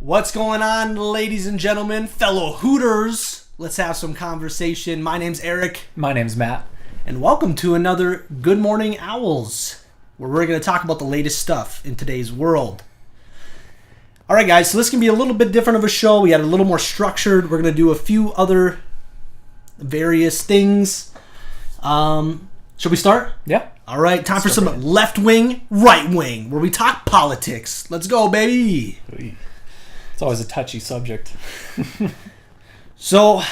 What's going on, ladies and gentlemen, fellow Hooters? Let's have some conversation. My name's Eric. My name's Matt. And welcome to another Good Morning Owls, where we're going to talk about the latest stuff in today's world. All right, guys, so this can be a little bit different of a show. We had a little more structured. We're going to do a few other various things. Should we start? Yeah. All right, time for some left wing, right wing, where we talk politics. Let's go, baby. It's always a touchy subject. So,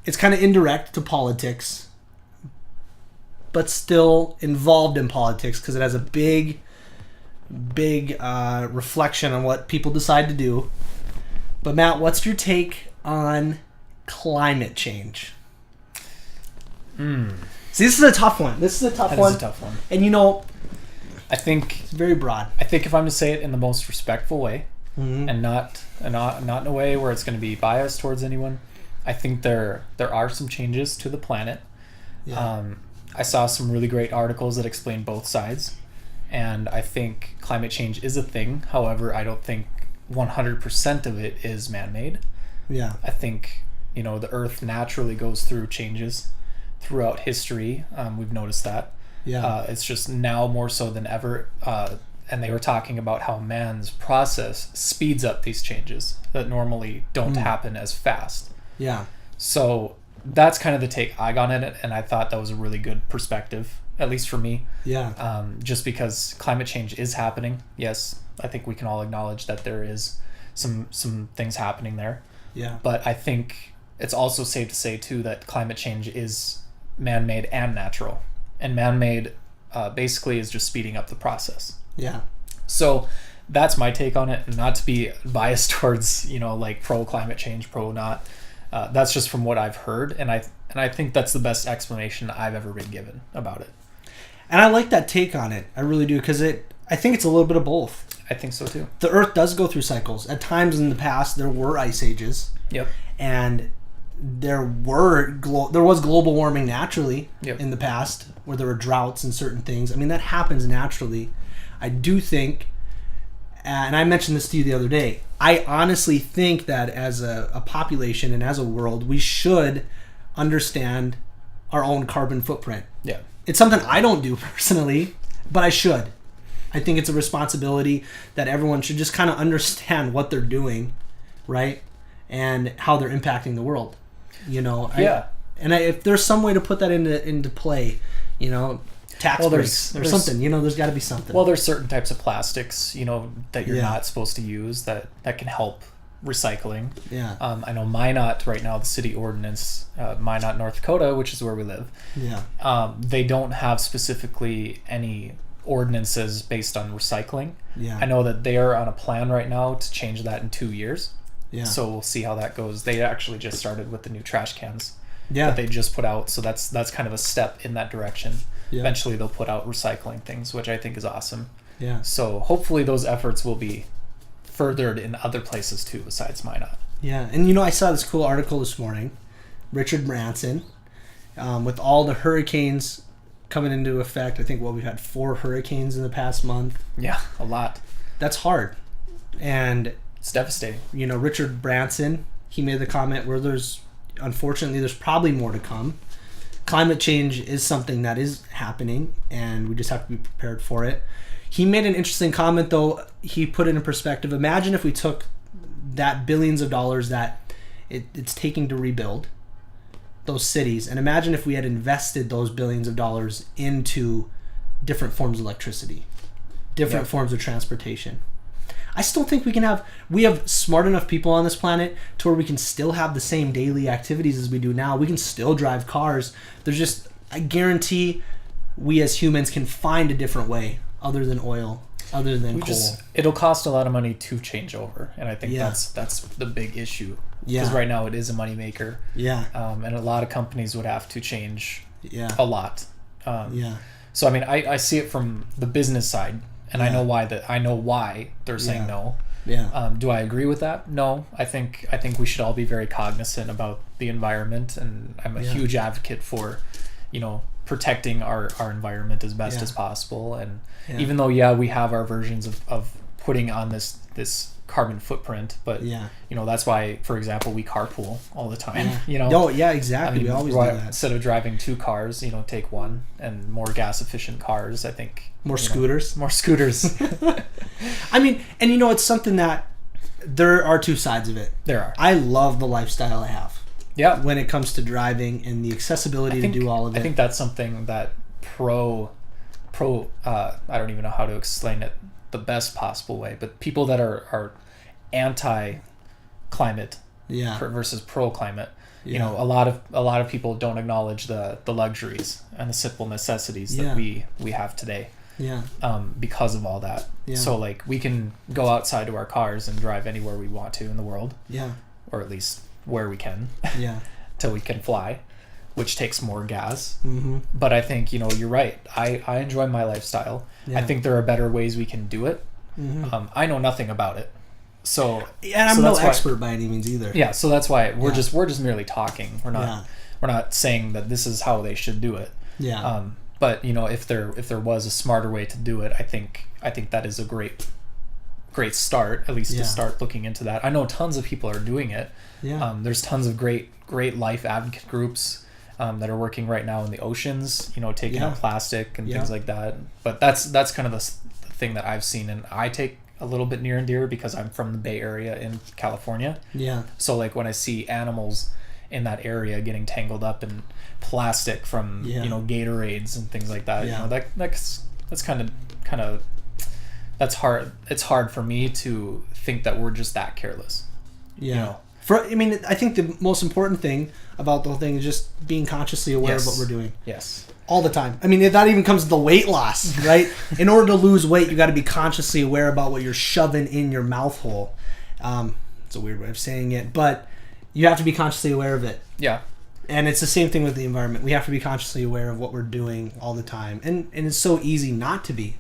it's kind of indirect to politics, but still involved in politics because it has a big reflection on what people decide to do. But Matt, what's your take on climate change? See, this is a tough one. That is a tough one. And I think it's very broad. I think if I'm to say it in the most respectful way, Mm-hmm. and not in a way where it's going to be biased towards anyone, I think there are some changes to the planet. Yeah. I saw some really great articles that explain both sides, and I think climate change is a thing. However, I don't think 100% of it is man-made. Yeah. I think the Earth naturally goes through changes throughout history. We've noticed that. Yeah. It's just now more so than ever. And they were talking about how man's process speeds up these changes that normally don't happen as fast. Yeah. So that's kind of the take I got in it, and I thought that was a really good perspective, at least for me. Yeah. Just because climate change is happening. Yes, I think we can all acknowledge that there is some things happening there. Yeah. But I think it's also safe to say, too, that climate change is man-made and natural. And man-made basically is just speeding up the process. Yeah. So that's my take on it. Not to be biased towards, like pro climate change, pro not. That's just from what I've heard. And I think that's the best explanation I've ever been given about it. And I like that take on it. I really do. Because I think it's a little bit of both. I think so too. The Earth does go through cycles. At times in the past, there were ice ages. Yep. And there was global warming naturally in the past, where there were droughts and certain things. I mean, that happens naturally. I do think, and I mentioned this to you the other day, I honestly think that as a population and as a world, we should understand our own carbon footprint. Yeah. It's something I don't do personally, but I should. I think it's a responsibility that everyone should just kind of understand what they're doing, right? And how they're impacting the world. Yeah. If there's some way to put that into play, tax breaks or something, there's got to be something. Well, there's certain types of plastics, that you're not supposed to use that can help recycling. Yeah. I know Minot right now, the city ordinance, Minot, North Dakota, which is where we live. Yeah. They don't have specifically any ordinances based on recycling. Yeah. I know that they are on a plan right now to change that in 2 years. Yeah. So we'll see how that goes. They actually just started with the new trash cans that they just put out. So that's kind of a step in that direction. Yeah. Eventually they'll put out recycling things, which I think is awesome. Yeah. So hopefully those efforts will be furthered in other places too besides Minot. Yeah. And I saw this cool article this morning. Richard Branson, with all the hurricanes coming into effect. I think we've had 4 hurricanes in the past month. Yeah, a lot. That's hard. And it's devastating. Richard Branson, he made the comment where unfortunately there's probably more to come. Climate change is something that is happening, and we just have to be prepared for it. He made an interesting comment, though. He put it in perspective. Imagine if we took that billions of dollars that it's taking to rebuild those cities, and imagine if we had invested those billions of dollars into different forms of electricity, different forms of transportation. I still think we have smart enough people on this planet to where we can still have the same daily activities as we do now. We can still drive cars. I guarantee we as humans can find a different way other than oil, other than coal. It'll cost a lot of money to change over. And I think that's the big issue. Because right now it is a moneymaker. Yeah. And a lot of companies would have to change a lot. So, I see it from the business side. And I know why they're saying no. Yeah. Do I agree with that? No. I think we should all be very cognizant about the environment, and I'm a huge advocate for, protecting our environment as best as possible. And even though we have our versions of putting on this carbon footprint, but that's why, for example, we carpool all the time. Exactly. I mean, we always do that. Instead of driving 2 cars, take one, and more gas efficient cars. I think more scooters. I mean, and it's something that there are 2 sides of it. There are. I love the lifestyle I have. Yeah. When it comes to driving and the accessibility to do all of it. I think that's something that I don't even know how to explain it the best possible way, but people that are anti-climate versus pro-climate, a lot of people don't acknowledge the luxuries and the simple necessities that we have today. Because of all that. So like we can go outside to our cars and drive anywhere we want to in the world. Or at least where we can. Till we can fly, which takes more gas. But I think, you're right. I enjoy my lifestyle. I think there are better ways we can do it. I know nothing about it. So and I'm no expert by any means either. Yeah, so that's why we're just merely talking. We're not saying that this is how they should do it. But if there was a smarter way to do it, I think that is a great start, at least to start looking into that. I know tons of people are doing it. There's tons of great life advocate groups that are working right now in the oceans, taking out plastic and things like that. But that's kind of the thing that I've seen, and I take a little bit near and dear because I'm from the Bay Area in California. So like when I see animals in that area getting tangled up in plastic from Gatorades and things like that, that's kind of that's hard. It's hard for me to think that we're just that careless. I think the most important thing about the whole thing is just being consciously aware of what we're doing. All the time. I mean, if that even comes to the weight loss, right? In order to lose weight, you got to be consciously aware about what you're shoving in your mouth hole. It's a weird way of saying it, but you have to be consciously aware of it. And it's the same thing with the environment. We have to be consciously aware of what we're doing all the time. And it's so easy not to be.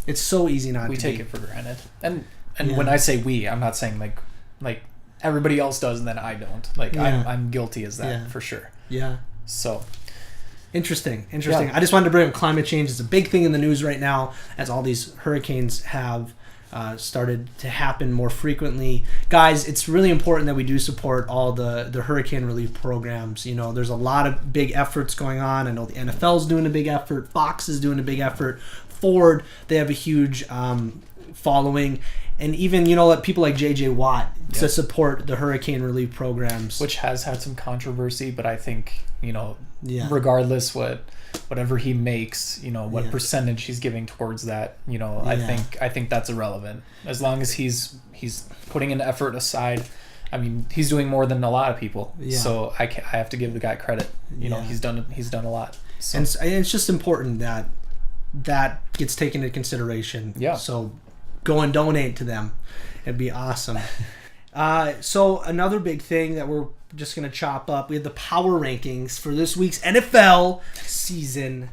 It's so easy not to be. We take it for granted. And when I say we, I'm not saying like everybody else does and then I don't. I'm guilty as that for sure. So Interesting. I just wanted to bring up climate change. It's a big thing in the news right now as all these hurricanes have started to happen more frequently. Guys, it's really important that we do support all the hurricane relief programs. There's a lot of big efforts going on. I know the NFL's doing a big effort. Fox is doing a big effort. Ford, they have a huge following. And even, people like J.J. Watt to support the hurricane relief programs. Which has had some controversy, but I think, regardless whatever he makes, what percentage he's giving towards that, I think that's irrelevant. As long as he's putting an effort aside. I mean, he's doing more than a lot of people. So I have to give the guy credit. He's done a lot. So. And it's just important that gets taken into consideration. So go and donate to them. It'd be awesome. So another big thing that we're just going to chop up, we have the power rankings for this week's NFL season.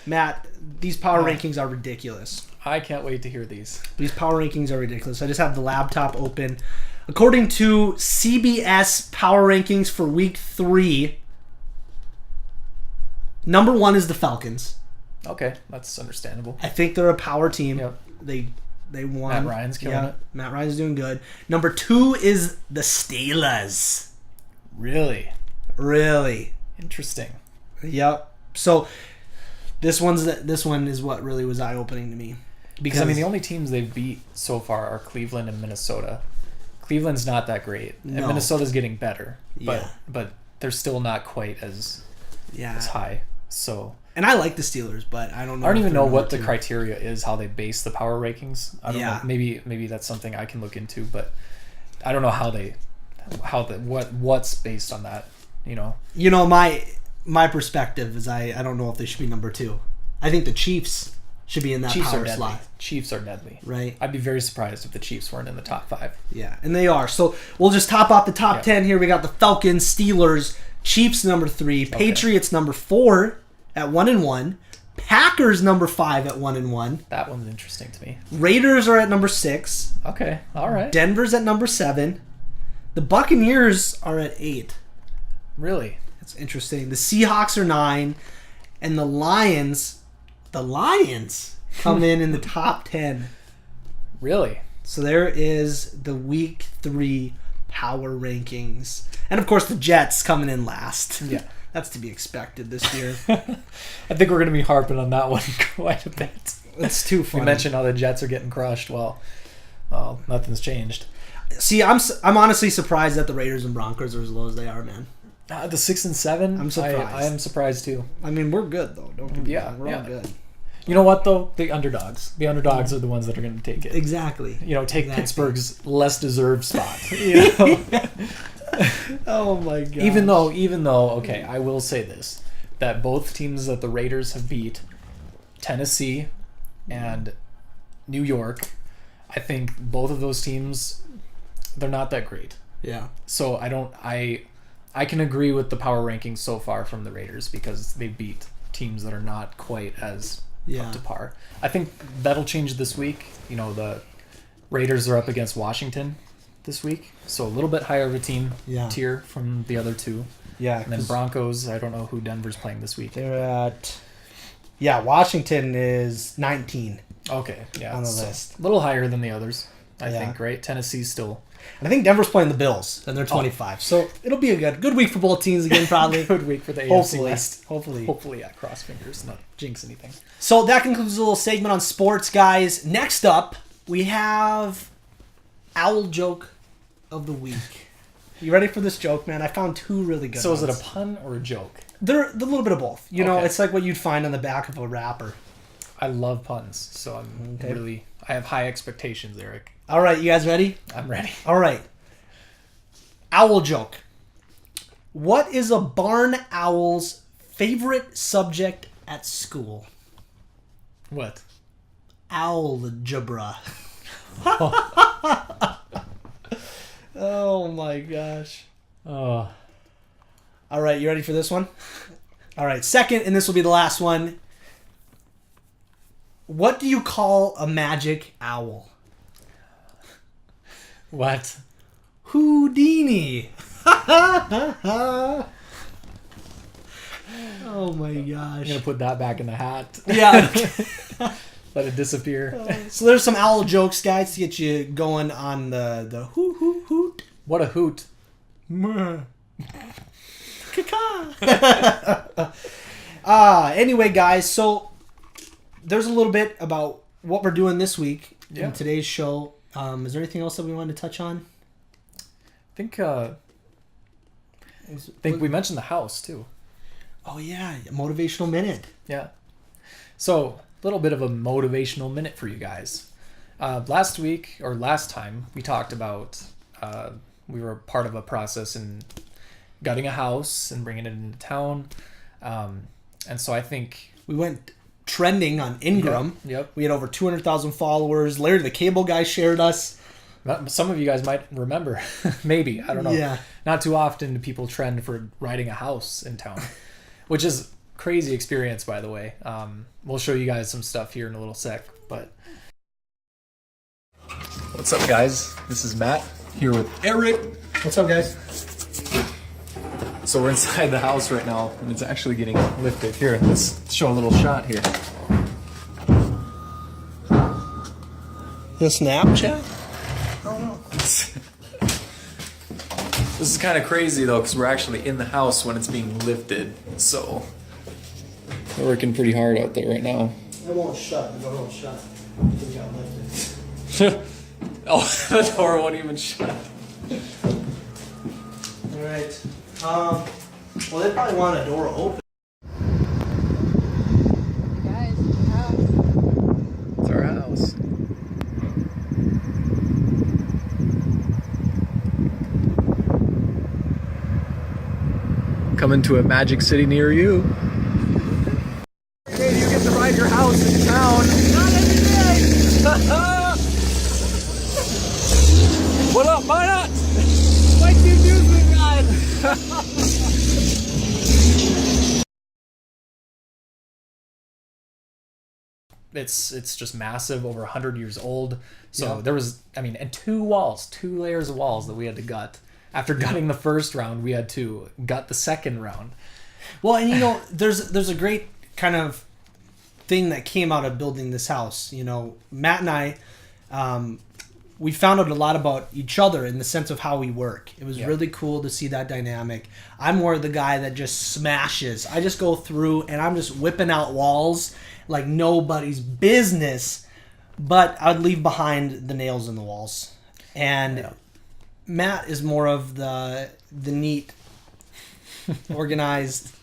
Matt, these power rankings are ridiculous. I can't wait to hear these. These power rankings are ridiculous. I just have the laptop open. According to CBS power rankings for week 3, number 1 is the Falcons. Okay, that's understandable. I think they're a power team. They won. Matt Ryan's killing it. Matt Ryan's doing good. Number 2 is the Steelers. Really? Interesting. Yep. So this one is what really was eye-opening to me. Because I mean, the only teams they've beat so far are Cleveland and Minnesota. Cleveland's not that great, and Minnesota's getting better, but they're still not quite as high. So. And I like the Steelers, but I don't know. I don't even know what the criteria is, how they base the power rankings. I don't know. Maybe that's something I can look into, but I don't know what's based on that. My perspective is I don't know if they should be number 2. I think the Chiefs should be in that power slot. Chiefs are deadly. Right. I'd be very surprised if the Chiefs weren't in the top 5. Yeah, and they are. So we'll just top off the top 10 here. We got the Falcons, Steelers, Chiefs number 3, Patriots number 4 at 1-1, Packers number 5 at 1-1. That one's interesting to me. Raiders are at number 6. Okay, all right. Denver's at number 7. The Buccaneers are at 8. Really? That's interesting. The Seahawks are 9, and the Lions come in the top 10. Really? So there is the Week 3 power rankings. And, of course, the Jets coming in last. Yeah. That's to be expected this year. I think we're going to be harping on that one quite a bit. It's too funny. We mentioned how the Jets are getting crushed. Well, nothing's changed. See, I'm honestly surprised that the Raiders and Broncos are as low as they are, man. The 6 and 7. I'm surprised. I am surprised too. I mean, we're good though. Don't get me wrong. We're all good. You know what though? The underdogs. The underdogs are the ones that are going to take it. Exactly. Take Pittsburgh's less deserved spot. You know? Oh my god. Even though, okay, I will say this: that both teams that the Raiders have beat, Tennessee and New York, I think both of those teams, they're not that great. Yeah. So I can agree with the power rankings so far from the Raiders because they beat teams that are not quite as up to par. I think that'll change this week. The Raiders are up against Washington this week, so a little bit higher of a team tier from the other two. Yeah. And then Broncos, I don't know who Denver's playing this week. They're at... Yeah, Washington is 19. Okay, yeah. On the list. A little higher than the others, I think, right? Tennessee's still... And I think Denver's playing the Bills, and they're 25. So it'll be a good week for both teams again, probably. Good week for the AFC West. Hopefully, yeah, cross fingers, not jinx anything. So that concludes a little segment on sports, guys. Next up, we have Owl Joke of the Week. You ready for this joke, man? I found two really good ones. So is it a pun or a joke? They're a little bit of both. It's like what you'd find on the back of a wrapper. I love puns, so I have high expectations, Eric. All right, you guys ready? I'm ready. All right. Owl joke. What is a barn owl's favorite subject at school? What? Algebra. Oh my gosh. Oh. All right, you ready for this one? All right, second, and this will be the last one. What do you call a magic owl? What? Houdini. Oh my gosh. I'm going to put that back in the hat. Yeah. Let it disappear. So there's some owl jokes, guys, to get you going on the hoot hoot hoot. What a hoot. Anyway, guys, so there's a little bit about what we're doing this week in today's show. Is there anything else that we wanted to touch on? I think we mentioned the house too. Oh yeah, motivational minute. Yeah. So a little bit of a motivational minute for you guys. Last time we talked about we were part of a process in gutting a house and bringing it into town, and so I think we went trending on Ingram. Yep. We had over 200,000 followers. Larry the Cable Guy shared us. Some of you guys might remember. Maybe. I don't know. Yeah. Not too often do people trend for riding a house in town, which is crazy experience, by the way. We'll show you guys some stuff here in a little sec. But what's up, guys? This is Matt here with Eric. What's up, guys? So we're inside the house right now, and it's actually getting lifted. Here, let's show a little shot here. The Snapchat? Oh no. This is kind of crazy though, because we're actually in the house when it's being lifted. So we're working pretty hard out there right now. It won't shut. The door won't shut. It got lifted. Oh, the door won't even shut. All right. Well, they probably want a door open. Guys, it's our house. It's our house. Coming to a magic city near you. Hey, you get to ride your house in town. Not every day. What up, why not? Why do you do this, guys? It's just massive, over 100 years old. So there was, and two layers of walls that we had to gut. After gutting the first round, we had to gut the second round. Well, and there's a great kind of thing that came out of building this house. Matt and I, we found out a lot about each other in the sense of how we work. It was really cool to see that dynamic. I'm more the guy that just smashes. I just go through and I'm just whipping out walls like nobody's business, but I'd leave behind the nails in the walls. And Matt is more of the neat, organized,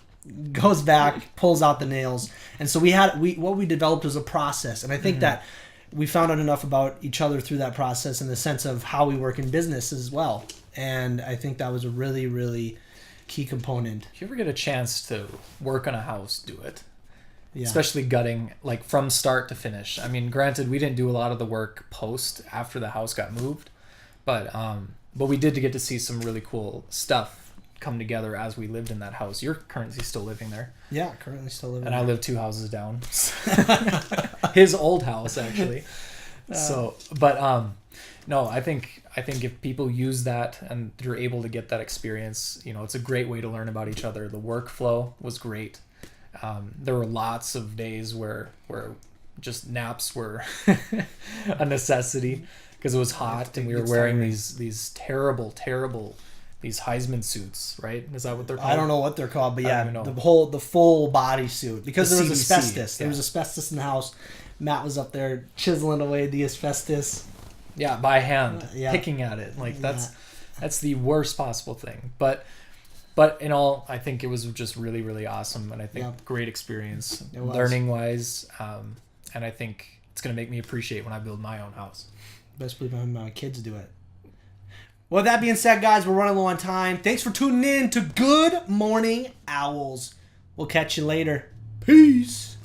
goes back, pulls out the nails. And so what we developed was a process. And I think that we found out enough about each other through that process in the sense of how we work in business as well. And I think that was a really, really key component. If you ever get a chance to work on a house, do it. Yeah. Especially gutting, like from start to finish. I mean, granted, we didn't do a lot of the work post after the house got moved, but we did get to see some really cool stuff come together as we lived in that house. You're currently still living there. Yeah, currently still living and there. I live 2 houses down. His old house, actually. No, I think if people use that and you're able to get that experience, it's a great way to learn about each other. The workflow was great. There were lots of days where just naps were a necessity because it was hot and we were wearing these terrible these Heisman suits, right? Is that what they're called? I don't know what they're called, but yeah, the full body suit because there was asbestos. There was asbestos in the house. Matt was up there chiseling away the asbestos. Yeah, by hand, picking at it. Like that's the worst possible thing. But in all, I think it was just really, really awesome, and I think great experience learning wise. And I think it's gonna make me appreciate when I build my own house. Best believe my kids do it. Well, that being said, guys, we're running low on time. Thanks for tuning in to Good Morning Owls. We'll catch you later. Peace.